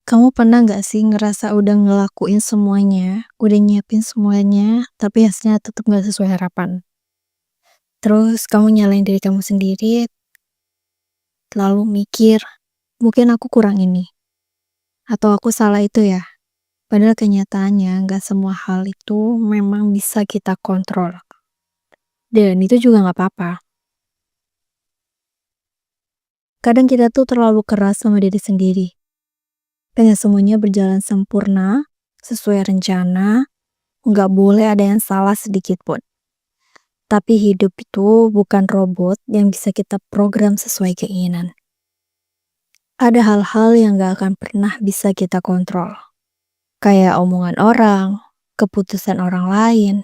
Kamu pernah nggak sih ngerasa udah ngelakuin semuanya, udah nyiapin semuanya, tapi hasilnya tetap nggak sesuai harapan? Terus kamu nyalain diri kamu sendiri, lalu mikir, mungkin aku kurang ini, atau aku salah itu ya? Padahal kenyataannya nggak semua hal itu memang bisa kita kontrol. Dan itu juga nggak apa-apa. Kadang kita tuh terlalu keras sama diri sendiri. Pengen semuanya berjalan sempurna, sesuai rencana, nggak boleh ada yang salah sedikit pun. Tapi hidup itu bukan robot yang bisa kita program sesuai keinginan. Ada hal-hal yang gak akan pernah bisa kita kontrol. Kayak omongan orang, keputusan orang lain,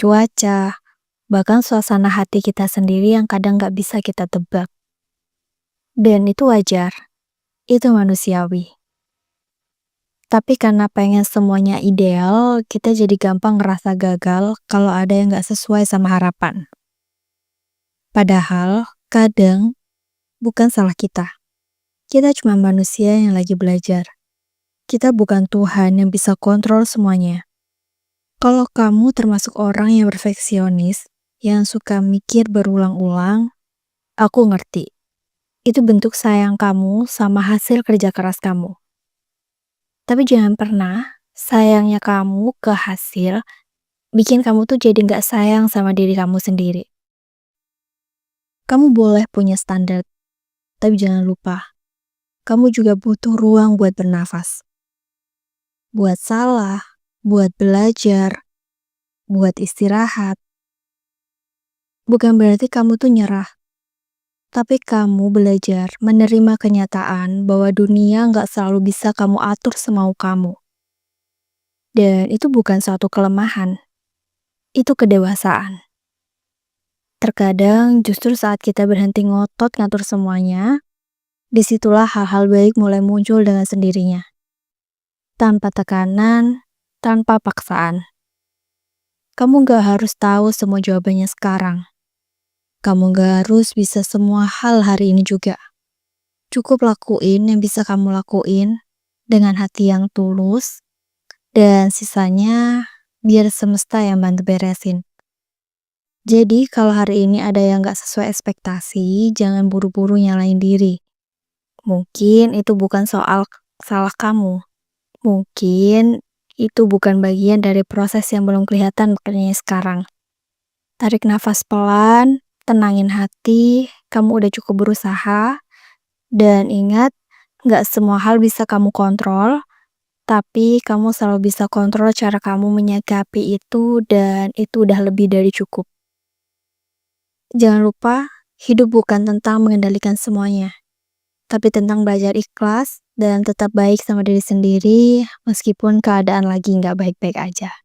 cuaca, bahkan suasana hati kita sendiri yang kadang gak bisa kita tebak. Dan itu wajar, itu manusiawi. Tapi karena pengen semuanya ideal, kita jadi gampang ngerasa gagal kalau ada yang gak sesuai sama harapan. Padahal, kadang bukan salah kita. Kita cuma manusia yang lagi belajar. Kita bukan Tuhan yang bisa kontrol semuanya. Kalau kamu termasuk orang yang perfeksionis, yang suka mikir berulang-ulang, aku ngerti. Itu bentuk sayang kamu sama hasil kerja keras kamu. Tapi jangan pernah sayangnya kamu ke hasil bikin kamu tuh jadi nggak sayang sama diri kamu sendiri. Kamu boleh punya standar, tapi jangan lupa, kamu juga butuh ruang buat bernafas. Buat salah, buat belajar, buat istirahat. Bukan berarti kamu tuh nyerah, tapi kamu belajar menerima kenyataan bahwa dunia nggak selalu bisa kamu atur semau kamu. Dan itu bukan suatu kelemahan, itu kedewasaan. Terkadang justru saat kita berhenti ngotot ngatur semuanya, disitulah hal-hal baik mulai muncul dengan sendirinya. Tanpa tekanan, tanpa paksaan. Kamu gak harus tahu semua jawabannya sekarang. Kamu gak harus bisa semua hal hari ini juga. Cukup lakuin yang bisa kamu lakuin dengan hati yang tulus, dan sisanya biar semesta yang bantu beresin. Jadi kalau hari ini ada yang gak sesuai ekspektasi, jangan buru-buru nyalain diri. Mungkin itu bukan soal salah kamu. Mungkin itu bukan bagian dari proses yang belum kelihatan makanya sekarang. Tarik nafas pelan, tenangin hati, kamu udah cukup berusaha. Dan ingat, gak semua hal bisa kamu kontrol, tapi kamu selalu bisa kontrol cara kamu menyikapi itu dan itu udah lebih dari cukup. Jangan lupa, hidup bukan tentang mengendalikan semuanya, tapi tentang belajar ikhlas dan tetap baik sama diri sendiri meskipun keadaan lagi nggak baik-baik aja.